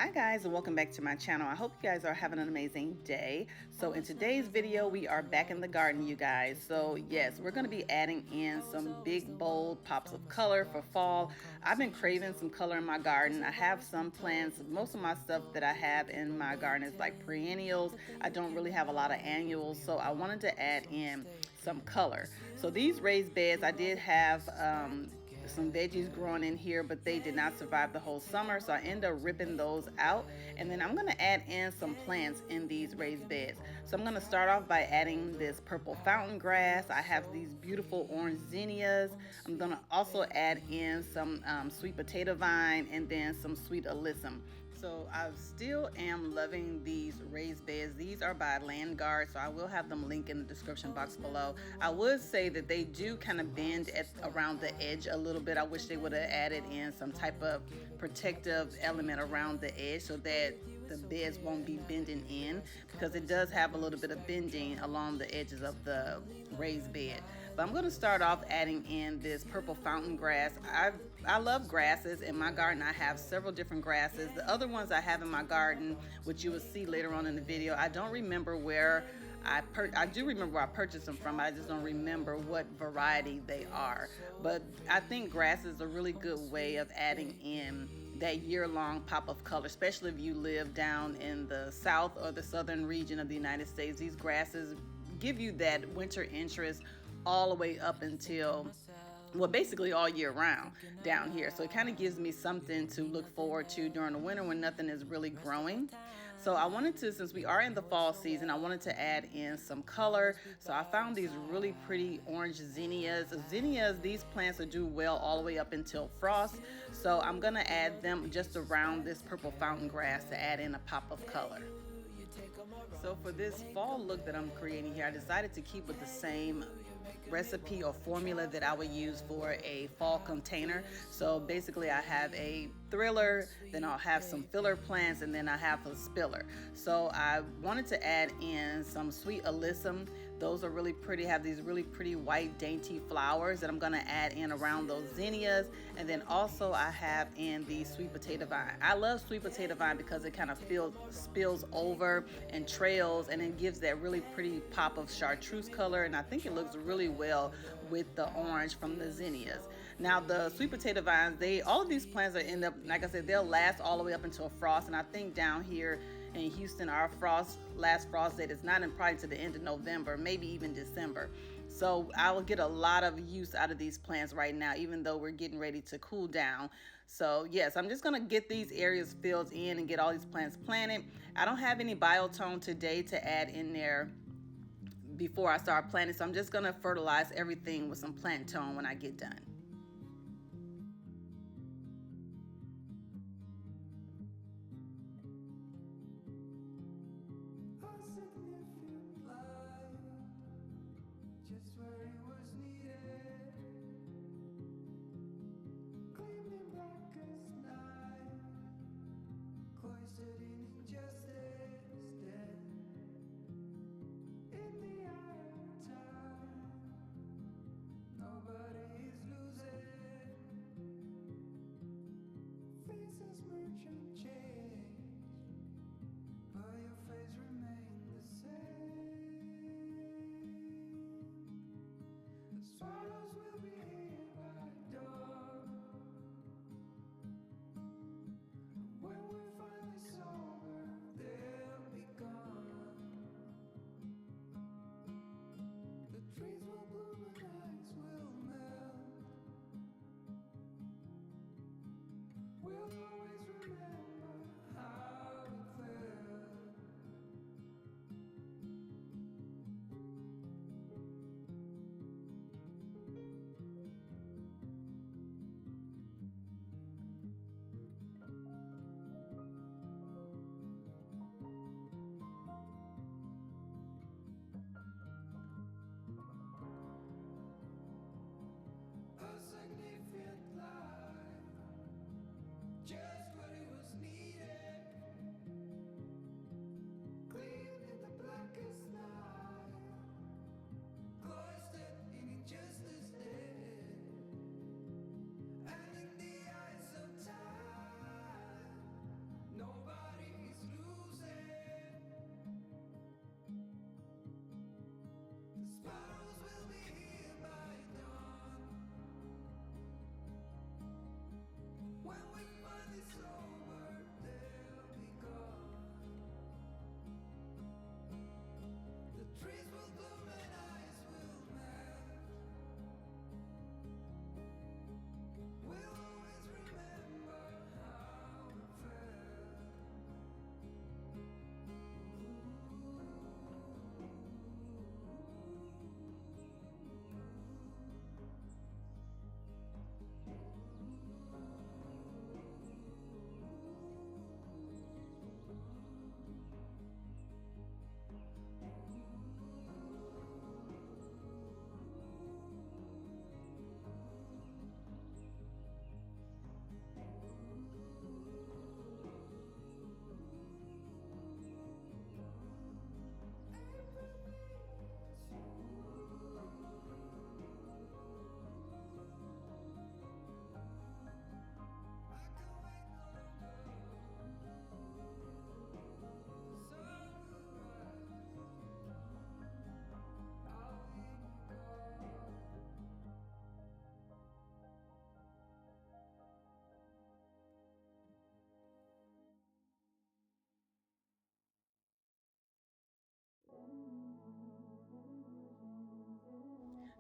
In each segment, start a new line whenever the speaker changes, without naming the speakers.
Hi guys, and welcome back to my channel. I hope you guys are having an amazing day. So in today's video, we are back in the garden, you guys. So yes, we're going to be adding in some big bold pops of color for fall. I've been craving some color in my garden. I have some plants. Most of my stuff that I have in my garden is like perennials. I don't really have a lot of annuals, so I wanted to add in some color. So these raised beds, I did have some veggies growing in here, but they did not survive the whole summer, so I ended up ripping those out. And then I'm going to add in some plants in these raised beds. So I'm going to start off by adding this purple fountain grass. I have these beautiful orange zinnias. I'm going to also add in some sweet potato vine and then some sweet alyssum. So I still am loving these raised beds. These are by Landguard, so I will have them linked in the description box below. I would say that they do kind of bend around the edge a little bit. I wish they would have added in some type of protective element around the edge so that the beds won't be bending in, because it does have a little bit of bending along the edges of the raised bed. But I'm going to start off adding in this purple fountain grass. I love grasses in my garden. I have several different grasses. The other ones I have in my garden, which you will see later on in the video, I don't remember where I do remember where I purchased them from. I just don't remember what variety they are. But I think grass is a really good way of adding in that year-long pop of color, especially if you live down in the south or the southern region of the United States. These grasses give you that winter interest all the way up until, well, basically all year round down here. So it kind of gives me something to look forward to during the winter when nothing is really growing. So I wanted to, since we are in the fall season, I wanted to add in some color. So I found these really pretty orange zinnias. Zinnias, these plants will do well all the way up until frost. So I'm gonna add them just around this purple fountain grass to add in a pop of color. So for this fall look that I'm creating here, I decided to keep with the same recipe or formula that I would use for a fall container. So basically I have a thriller, then I'll have some filler plants, and then I have a spiller. So I wanted to add in some sweet alyssum. Those are really pretty, have these really pretty white dainty flowers that I'm going to add in around those zinnias. And then also I have in the sweet potato vine. I love sweet potato vine because it kind of spills over and trails, and it gives that really pretty pop of chartreuse color, and I think it looks really well with the orange from the zinnias. Now the sweet potato vines, all of these plants are end up, like I said, they'll last all the way up until frost, and I think down here in Houston, our last frost date is not in probably to the end of November, maybe even December. So I will get a lot of use out of these plants right now, even though we're getting ready to cool down. So yes, I'm just gonna get these areas filled in and get all these plants planted. I don't have any biotone today to add in there before I start planting, so I'm just gonna fertilize everything with some plant tone when I get done.
Just where it was needed, gleaming black as night, cloistered in injustice, dead in the eye of time. Nobody is losing, faces merge and change, but your face remains the same. Swallows will be here by dawn. When we're finally sober, they'll be gone. The trees will bloom and ice will melt. We'll always remember how it felt.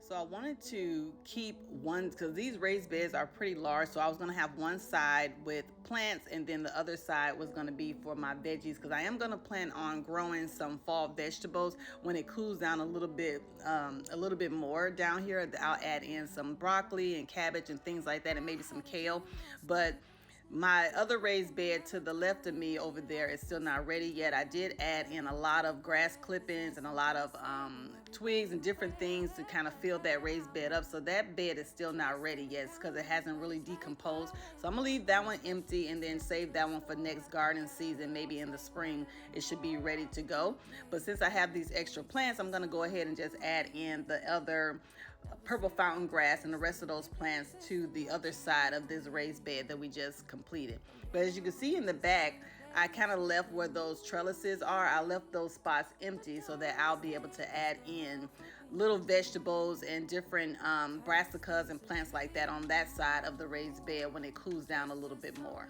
So I wanted to keep one, because these raised beds are pretty large, so I was going to have one side with plants and then the other side was going to be for my veggies, because I am going to plan on growing some fall vegetables when it cools down a little bit more down here. I'll add in some broccoli and cabbage and things like that, and maybe some kale. But my other raised bed to the left of me over there is still not ready yet. I did add in a lot of grass clippings and a lot of twigs and different things to kind of fill that raised bed up. So that bed is still not ready yet because it hasn't really decomposed. So I'm gonna leave that one empty and then save that one for next garden season. Maybe in the spring it should be ready to go. But since I have these extra plants, I'm gonna go ahead and just add in the other purple fountain grass and the rest of those plants to the other side of this raised bed that we just completed. But as you can see in the back, I kind of left where those trellises are. I left those spots empty so that I'll be able to add in little vegetables and different brassicas and plants like that on that side of the raised bed when it cools down a little bit more.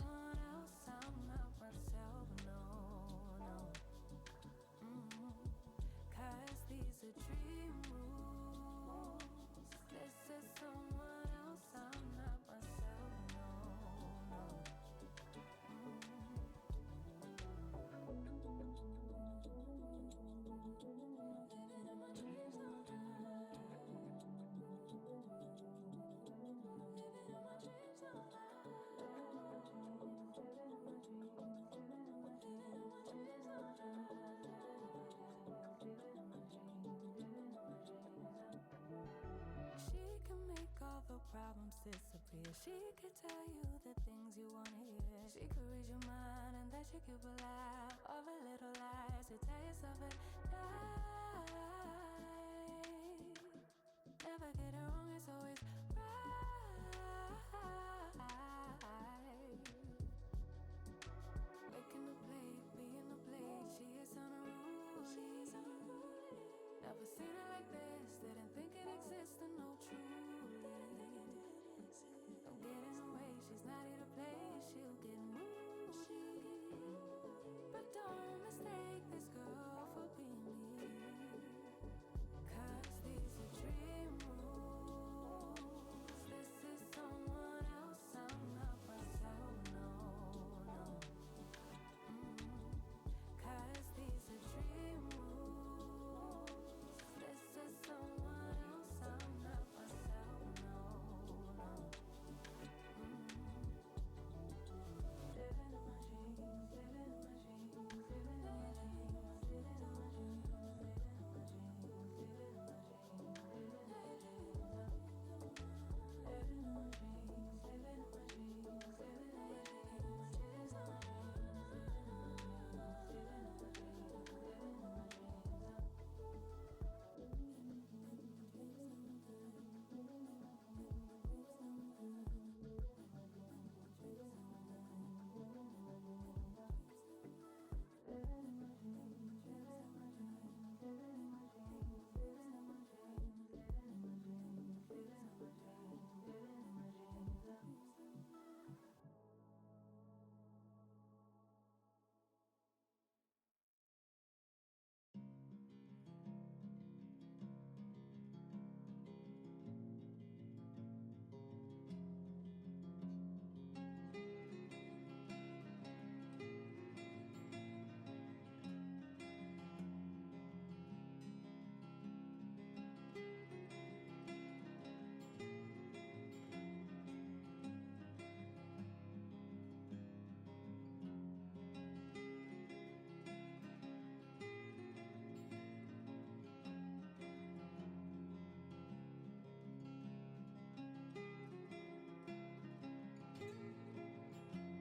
Problems disappear. She could tell you the things you want to hear. She could read your mind and that you could laugh of a little lies to taste of it. Never get it wrong, it's always right. Making the plate, being the plate. She is on a roll. Never seen her like this. Didn't think it existed, no truth. Don't get in the way, she's not here to play, she'll get moody. But don't mistake this girl for being me, 'cause these are dream rules. This is someone else, I'm not myself, no. 'Cause these are dream rules. This is someone else, I'm not myself, no.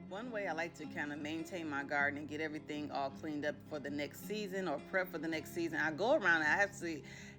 One way I like to kind of maintain my garden and get everything all cleaned up for the next season or prep for the next season, I go around and I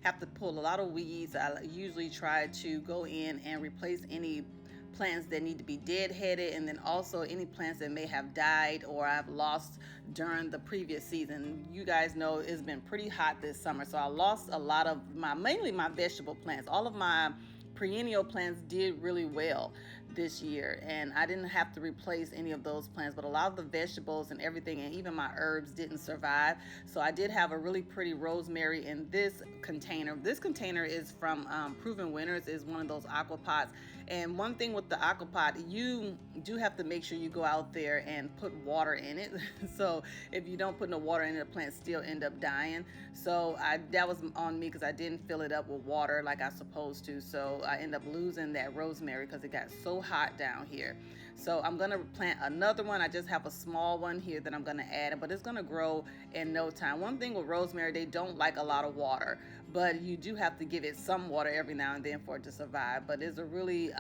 have to pull a lot of weeds. I usually try to go in and replace any plants that need to be deadheaded, and then also any plants that may have died or I've lost during the previous season. You guys know it's been pretty hot this summer, so I lost a lot of mainly my vegetable plants. All of my perennial plants did really well. this year, and I didn't have to replace any of those plants, but a lot of the vegetables and everything and even my herbs didn't survive. So I did have a really pretty rosemary in this container. This container is from Proven Winners, is one of those aquapots. And one thing with the aquapot, you do have to make sure you go out there and put water in it. So if you don't put no water in it, the plants still end up dying. So that was on me because I didn't fill it up with water like I supposed to. So I end up losing that rosemary because it got so hot down here. So I'm gonna plant another one. I just have a small one here that I'm gonna add, but it's gonna grow in no time. One thing with rosemary, they don't like a lot of water, but you do have to give it some water every now and then for it to survive. But it's a really,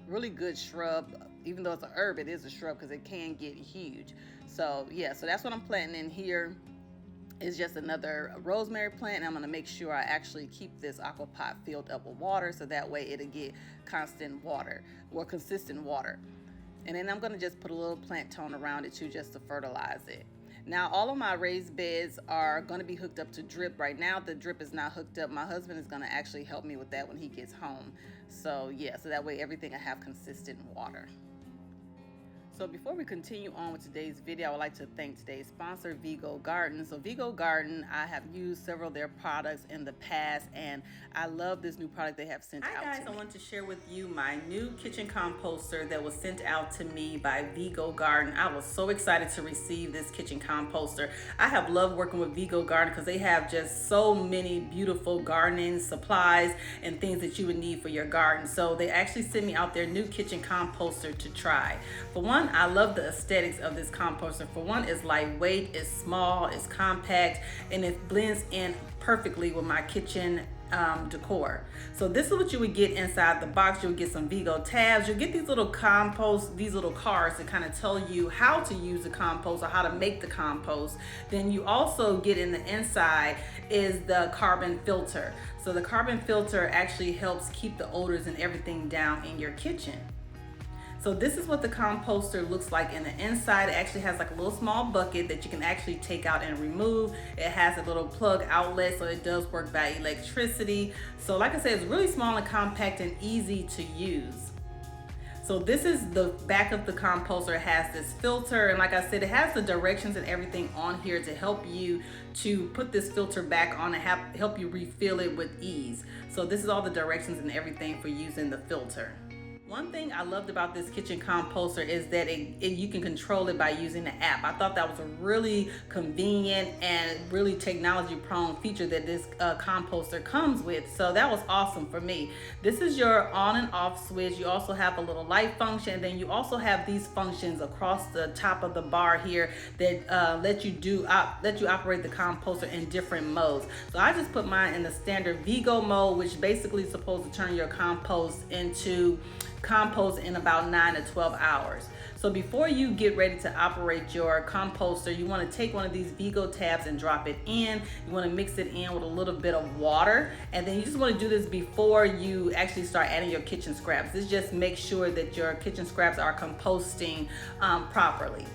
really good shrub. Even though it's a herb, it is a shrub because it can get huge. So yeah, so that's what I'm planting in here. Is just another rosemary plant, and I'm going to make sure I actually keep this aqua pot filled up with water so that way it'll get constant water or consistent water. And then I'm going to just put a little plant tone around it too, just to fertilize it. Now all of my raised beds are going to be hooked up to drip. Right now the drip is not hooked up. My husband is going to actually help me with that when he gets home. So yeah, so that way everything will have consistent water. So before we continue on with today's video, I would like to thank today's sponsor, Vego Garden. So Vego Garden, I have used several of their products in the past, and I love this new product they have sent out to me. Hi guys, I want to share with you my new kitchen composter that was sent out to me by Vego Garden. I was so excited to receive this kitchen composter. I have loved working with Vego Garden because they have just so many beautiful gardening supplies and things that you would need for your garden. So they actually sent me out their new kitchen composter to try. For one, I love the aesthetics of this composter. For one, it's lightweight, it's small, it's compact, and it blends in perfectly with my kitchen decor. So this is what you would get inside the box. You'll get some Vego tabs. You'll get these little these little cards that kind of tell you how to use the compost or how to make the compost. Then you also get in the inside is the carbon filter. So the carbon filter actually helps keep the odors and everything down in your kitchen. So this is what the composter looks like in the inside. It actually has like a little small bucket that you can actually take out and remove. It has a little plug outlet, so it does work by electricity. So like I said, it's really small and compact and easy to use. So this is the back of the composter. It has this filter, and like I said, it has the directions and everything on here to help you to put this filter back on and help you refill it with ease. So this is all the directions and everything for using the filter. One thing I loved about this kitchen composter is that you can control it by using the app. I thought that was a really convenient and really technology prone feature that this composter comes with. So that was awesome for me. This is your on and off switch. You also have a little light function, and then you also have these functions across the top of the bar here that let you operate the composter in different modes. So I just put mine in the standard Vego mode, which basically is supposed to turn your compost into compost in about 9 to 12 hours. So before you get ready to operate your composter, you want to take one of these Vego tabs and drop it in. You want to mix it in with a little bit of water, and then you just want to do this before you actually start adding your kitchen scraps. This just makes sure that your kitchen scraps are composting properly.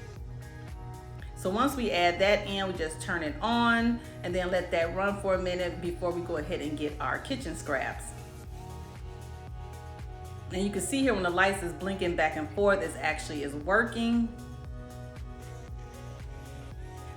So once we add that in, we just turn it on and then let that run for a minute before we go ahead and get our kitchen scraps. And you can see here when the lights is blinking back and forth, this actually is working.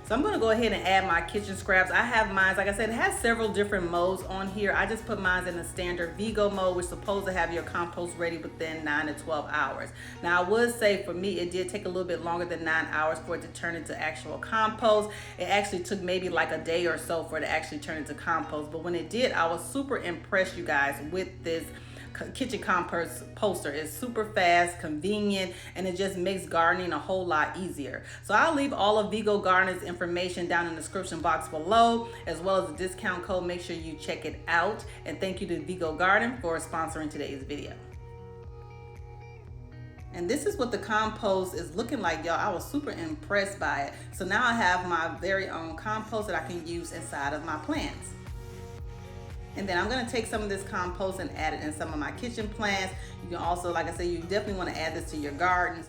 So I'm gonna go ahead and add my kitchen scraps. I have mine, like I said, it has several different modes on here. I just put mine in the standard Vego mode, which is supposed to have your compost ready within 9 to 12 hours. Now I would say for me, it did take a little bit longer than 9 hours for it to turn into actual compost. It actually took maybe like a day or so for it to actually turn into compost. But when it did, I was super impressed, you guys, with this kitchen composter. Is super fast, convenient, and it just makes gardening a whole lot easier. So I'll leave all of Vego Garden's information down in the description box below, as well as the discount code. Make sure you check it out. And thank you to Vego Garden for sponsoring today's video. And this is what the compost is looking like, y'all. I was super impressed by it. So now I have my very own compost that I can use inside of my plants. And then I'm gonna take some of this compost and add it in some of my kitchen plants. You can also, like I said, you definitely wanna add this to your gardens.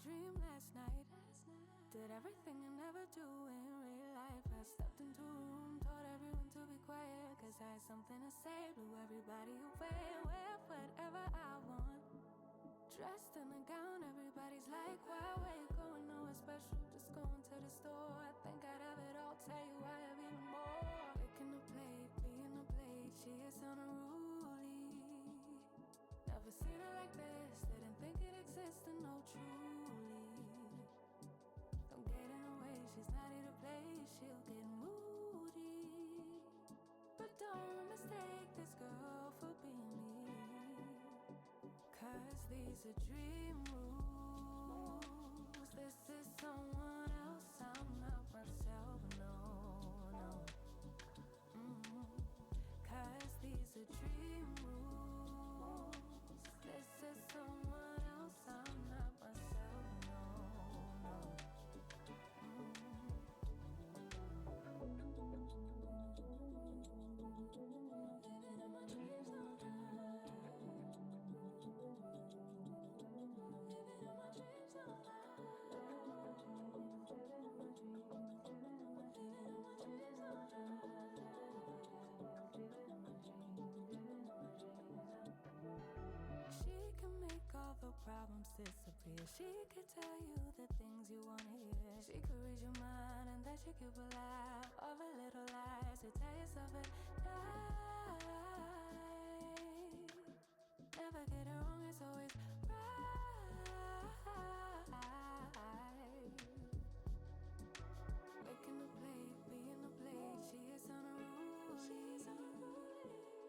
dream last night. Did everything I never do in real life. I stepped into a room, told everyone to be quiet, cause I had something to say, blew everybody away. Wear whatever I want, dressed in a gown, everybody's like, why, where you going, nowhere special, just going to the store. I think I'd have it all, tell you I have even more. Picking a plate, being a plate, she is unruly. Never seen her like this, didn't think it existed, no truly. Don't get in her way, she's not here to play, she'll get moody. But don't mistake this girl for being me, cause these are dream rules. This is someone else, I'm not myself, no, no. Cause these are dream rules. This is someone else, I'm not myself, no, no. Living in my dreams all night. Living in my dreams all night. Living in my dreams all night. She can make all the problems disappear. She could tell you the things you wanna hear. She could read your mind and then she could laugh all the little lies to tell yourself it right. Never get it wrong, it's always right. Making a plate, being a plate, she is unruly.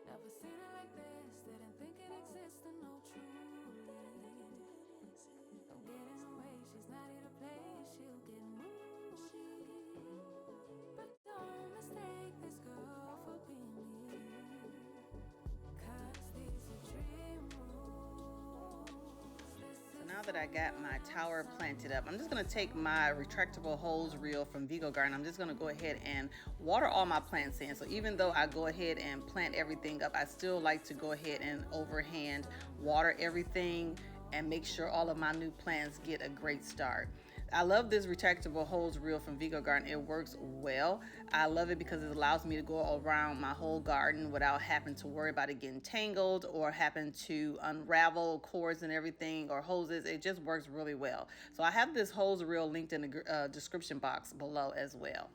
Never seen her like this, didn't think it existed, no truly. Don't get in her way, she's not here to play, she'll get moody. But don't mistake this girl for being me, cause these are dream rules.
So now that I got my tower planted up, I'm just going to take my retractable hose reel from Vego Garden. I'm just going to go ahead and water all my plants in. So even though I go ahead and plant everything up, I still like to go ahead and overhand water everything and make sure all of my new plants get a great start. I love this retractable hose reel from Vego Garden. It works well. I love it because it allows me to go around my whole garden without having to worry about it getting tangled or having to unravel cords and everything or hoses. It just works really well. So I have this hose reel linked in the description box below as well.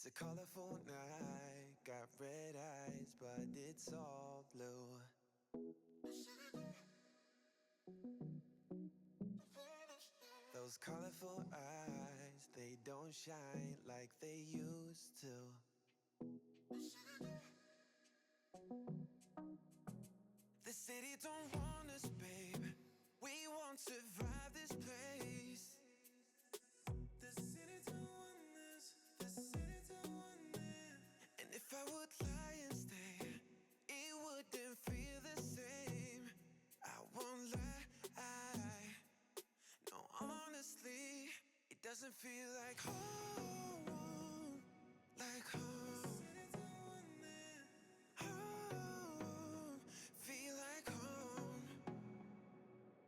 It's a colorful night, got red eyes, but it's all blue. Those colorful eyes, they don't shine like they used to. The city don't want us, babe. We won't survive this place. The city don't want us. The city don't want it. And if I would lie and stay, it wouldn't feel the same. I won't lie. No, honestly, it doesn't feel like home. Like home. Home. Feel like home.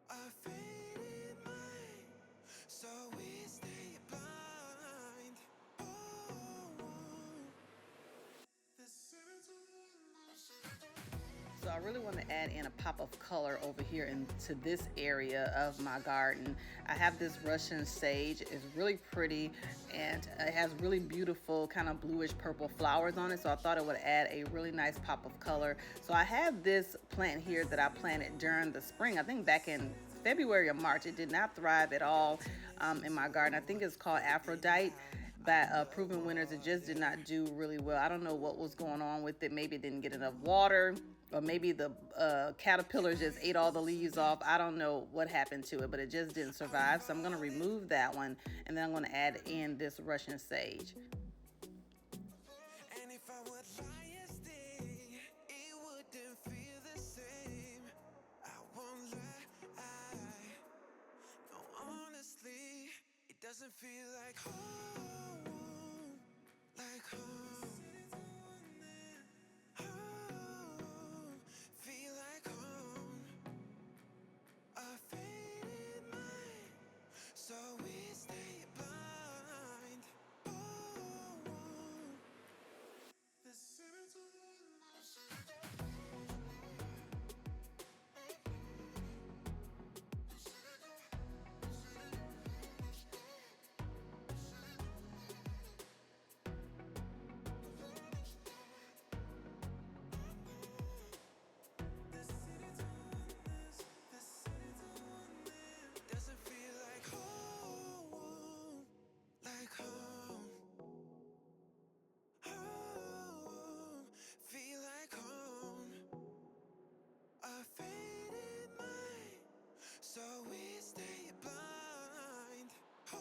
A faded mind, so we stay blind. Oh, the
So I really want to add in a pop of color over here into this area of my garden. I have this Russian sage. It's really pretty and it has really beautiful kind of bluish purple flowers on it. So I thought it would add a really nice pop of color. So I have this plant here that I planted during the spring. I think back in February or March. It did not thrive at all in my garden. I think it's called Aphrodite by Proven Winners. It just did not do really well. I don't know what was going on with it. Maybe it didn't get enough water, or maybe the caterpillars just ate all the leaves off. I don't know what happened to it, but it just didn't survive. So I'm going to remove that one, and then I'm going to add in this Russian sage.
And if I would lie and stay, it wouldn't feel the same. I won't lie. No, honestly, it doesn't feel like home. Like home. Home. Feel like home. A faded mind, so we stay blind. Oh, the city's doesn't feel like home. Like home. Home. Feel like home. A faded mind, so we stay blind. Oh,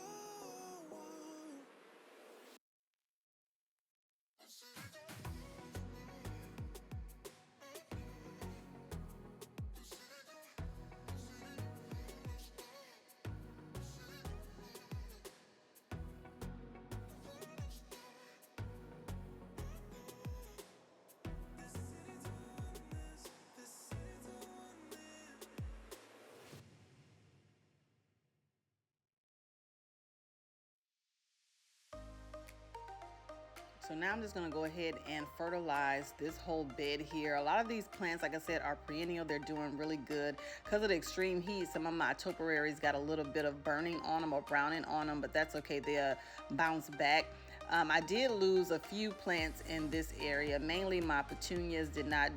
So now I'm just going to go ahead and fertilize this whole bed here. A lot of these plants, like I said, are perennial. They're doing really good. Because of the extreme heat, some of my topiaries got a little bit of burning on them or browning on them, but that's okay. They'll bounce back. I did lose a few plants in this area. Mainly my petunias did not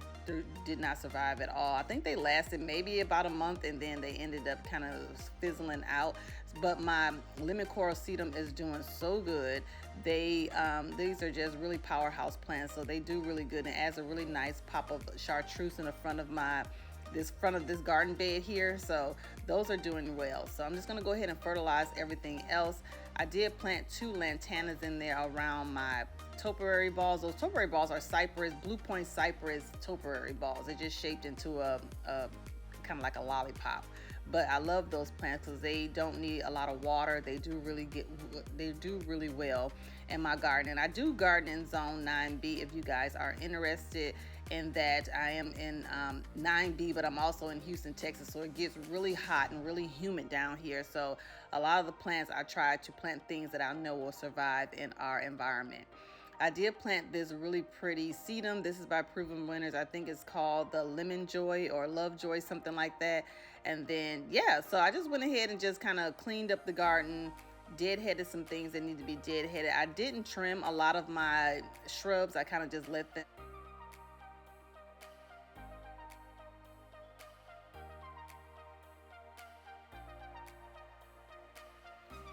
survive at all. I think they lasted maybe about a month and then they ended up kind of fizzling out. But my lemon coral sedum is doing so good. These are just really powerhouse plants, so they do really good and adds a really nice pop of chartreuse in the front of this garden bed here. So those are doing well. So I'm just going to go ahead and fertilize everything else. I did plant 2 lantanas in there around my topiary balls. Those topiary balls are cypress, Blue Point cypress topiary balls. They're just shaped into a kind of like a lollipop. But I love those plants because they don't need a lot of water. They do really well in my garden. And I do garden in zone 9B if you guys are interested in that. I am in 9B, but I'm also in Houston, Texas, so it gets really hot and really humid down here. So a lot of the plants, I try to plant things that I know will survive in our environment. I did plant this really pretty sedum. This is by Proven Winners. I think it's called the Lemon Joy or Love Joy, something like that. And then, yeah, so I just went ahead and just kind of cleaned up the garden, deadheaded some things that need to be deadheaded. I didn't trim a lot of my shrubs. I kind of just let them.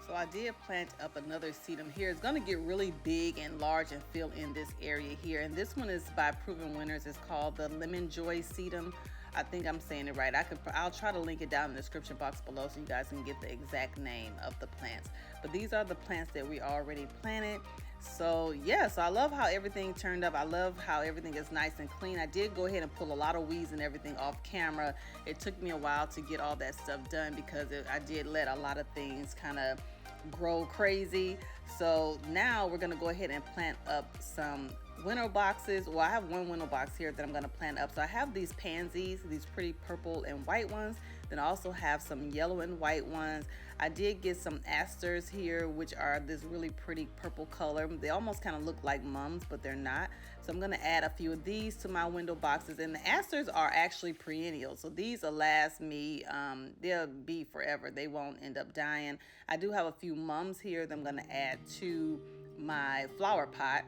So I did plant up another sedum here. It's going to get really big and large and fill in this area here. And this one is by Proven Winners. It's called the Lemon Joy sedum. I think I'm saying it right. I'll try to link it down in the description box below so you guys can get the exact name of the plants. But these are the plants that we already planted. So yeah, so I love how everything turned up. I love how everything is nice and clean. I did go ahead and pull a lot of weeds and everything off camera. It took me a while to get all that stuff done because I did let a lot of things kind of grow crazy. So now we're gonna go ahead and plant up some window boxes. Well, I have one window box here that I'm gonna plant up. So I have these pansies, these pretty purple and white ones. Then I also have some yellow and white ones. I did get some asters here, which are this really pretty purple color. They almost kind of look like mums, but they're not. So I'm gonna add a few of these to my window boxes. And the asters are actually perennial. So these will last me, they'll be forever. They won't end up dying. I do have a few mums here that I'm gonna add to my flower pot.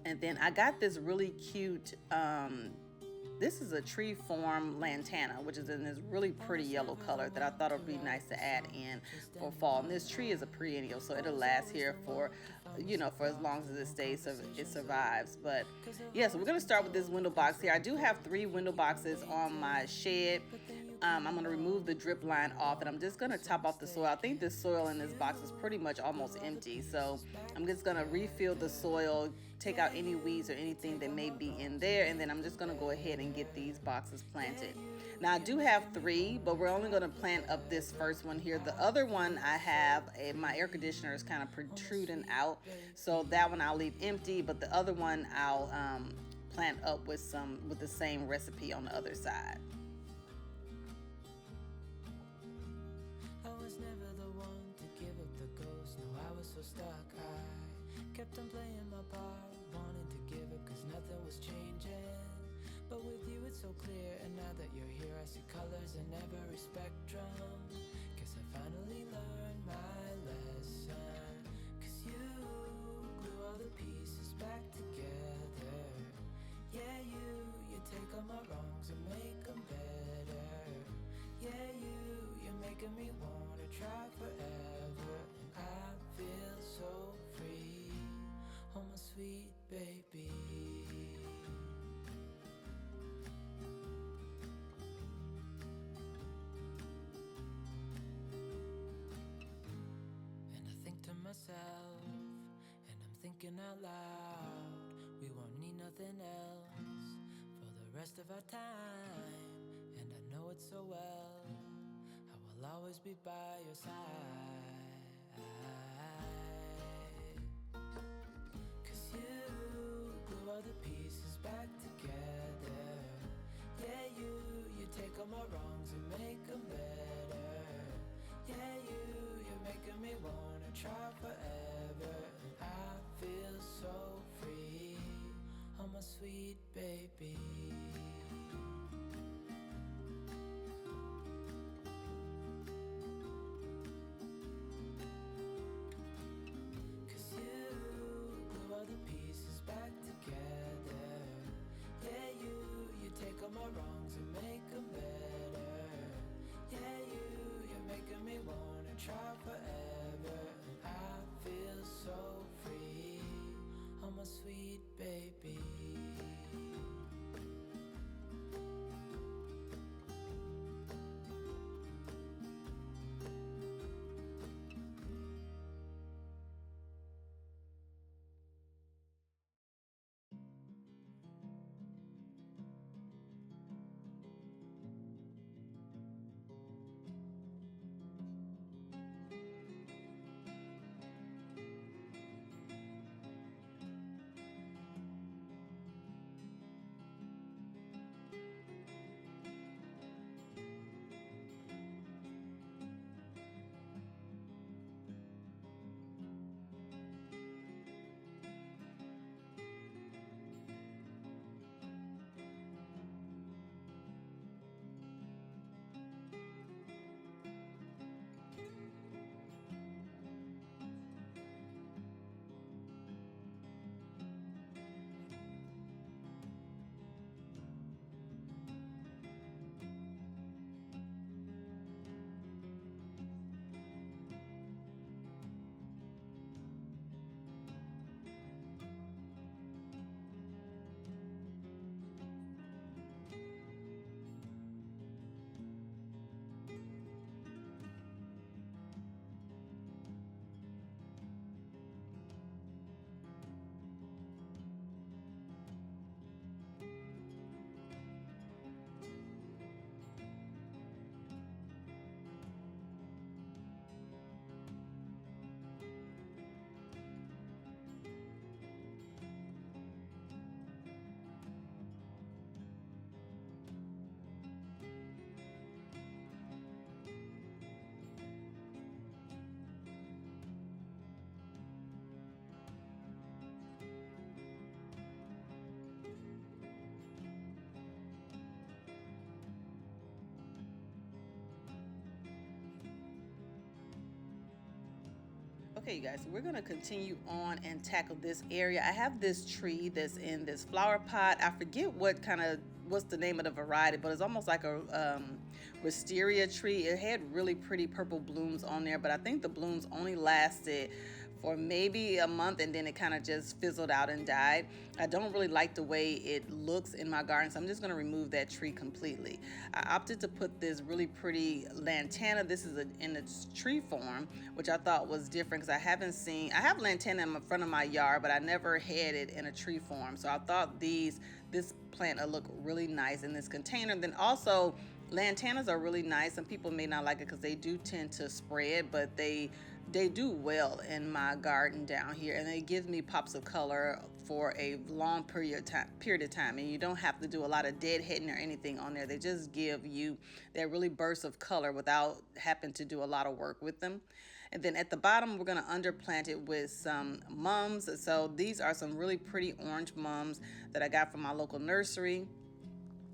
And then I got this really cute, this is a tree form lantana, which is in this really pretty yellow color that I thought would be nice to add in for fall. And this tree is a perennial, so it'll last here for, you know, for as long as it stays, so it survives. But yeah, so we're gonna start with this window box here. I do have 3 window boxes on my shed. I'm gonna remove the drip line off, and I'm just gonna top off the soil. I think the soil in this box is pretty much almost empty, so I'm just gonna refill the soil, take out any weeds or anything that may be in there, and then I'm just gonna go ahead and get these boxes planted. Now I do have 3, but we're only gonna plant up this first one here. The other one I have, my air conditioner is kind of protruding out, so that one I'll leave empty, but the other one I'll plant up with the same recipe on the other side.
I was never the one to give up the ghost. No, I was so stuck. I kept on playing my part, wanting to give up cause nothing was changing. But with you it's so clear, and now that you're here I see colors in every spectrum. Guess I finally learned my lesson. Cause you glue all the pieces back together. Yeah, you take all my wrongs and make them better. Yeah, you're making me wanna try forever. And I feel so free, oh my sweet baby. And I think to myself, and I'm thinking out loud, we won't need nothing else for the rest of our time. And I know it so well, I will always be by your side. Cause you glue all the pieces back together. Yeah, you take all my wrongs and make them better. Yeah, you're making me wanna try forever. And I feel so free, oh my sweet baby.
Okay, you guys, so we're gonna continue on and tackle this area. I have this tree that's in this flower pot. I forget what's the name of the variety, but it's almost like a wisteria tree. It had really pretty purple blooms on there, but I think the blooms only lasted for maybe a month and then it kind of just fizzled out and died. I don't really like the way it looks in my garden, so I'm just going to remove that tree completely. I opted to put this really pretty lantana. This is in its tree form, which I thought was different because I have lantana in front of my yard, but I never had it in a tree form. So I thought this plant would look really nice in this container. Then also, lantanas are really nice. Some people may not like it because they do tend to spread, but they do well in my garden down here, and it gives me pops of color for a long period of time, and you don't have to do a lot of deadheading or anything on there. They just give you that really burst of color without having to do a lot of work with them. And then at the bottom, we're going to underplant it with some mums. So these are some really pretty orange mums that I got from my local nursery.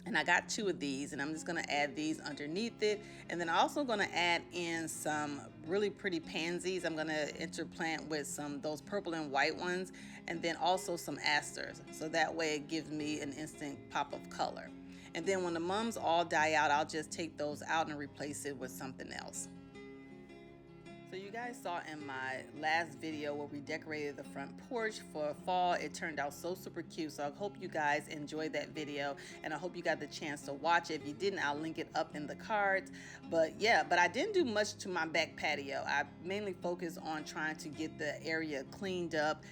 And I got 2 of these, and I'm just going to add these underneath it. And then I'm also going to add in some really pretty pansies. I'm going to interplant with those purple and white ones, and then also some asters. So that way it gives me an instant pop of color. And then when the mums all die out, I'll just take those out and replace it with something else. So you guys saw in my last video where we decorated the front porch for fall. It turned out so super cute. So I hope you guys enjoyed that video, and I hope you got the chance to watch it. If you didn't, I'll link it up in the cards. But yeah, I didn't do much to my back patio. I mainly focused on trying to get the area cleaned up,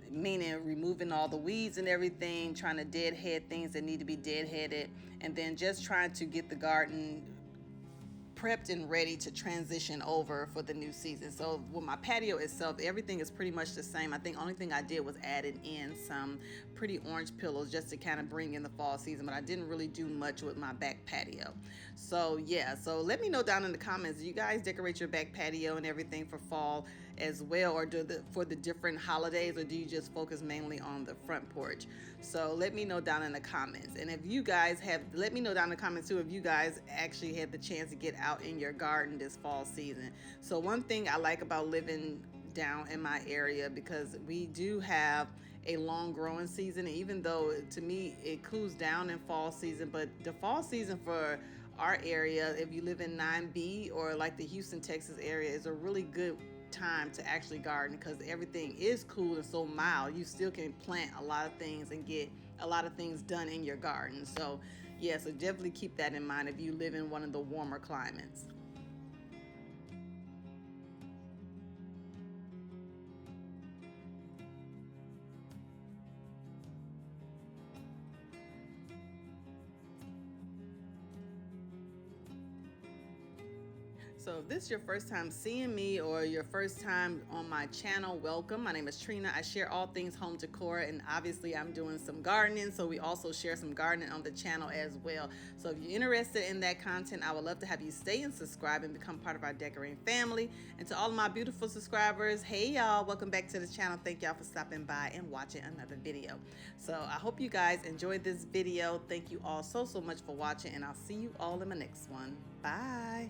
meaning removing all the weeds and everything, trying to deadhead things that need to be deadheaded, and then just trying to get the garden prepped and ready to transition over for the new season. So with my patio itself, everything is pretty much the same. I think only thing I did was added in some pretty orange pillows just to kind of bring in the fall season, but I didn't really do much with my back patio. So yeah, so let me know down in the comments, do you guys decorate your back patio and everything for fall as well, or for the different holidays, or do you just focus mainly on the front porch? So let me know down in the comments. And if you guys let me know down in the comments too if you guys actually had the chance to get out in your garden this fall season. So one thing I like about living down in my area, because we do have a long growing season, even though to me it cools down in fall season, but the fall season for our area, if you live in 9B or like the Houston, Texas area, is a really good time to actually garden because everything is cool and so mild. You still can plant a lot of things and get a lot of things done in your garden. So yeah, so definitely keep that in mind if you live in one of the warmer climates. So if this is your first time seeing me or your first time on my channel, welcome. My name is Trina. I share all things home decor, and obviously I'm doing some gardening, so we also share some gardening on the channel as well. So if you're interested in that content, I would love to have you stay and subscribe and become part of our decorating family. And to all of my beautiful subscribers, hey y'all, welcome back to the channel. Thank y'all for stopping by and watching another video. So I hope you guys enjoyed this video. Thank you all so much for watching, and I'll see you all in my next one. Bye.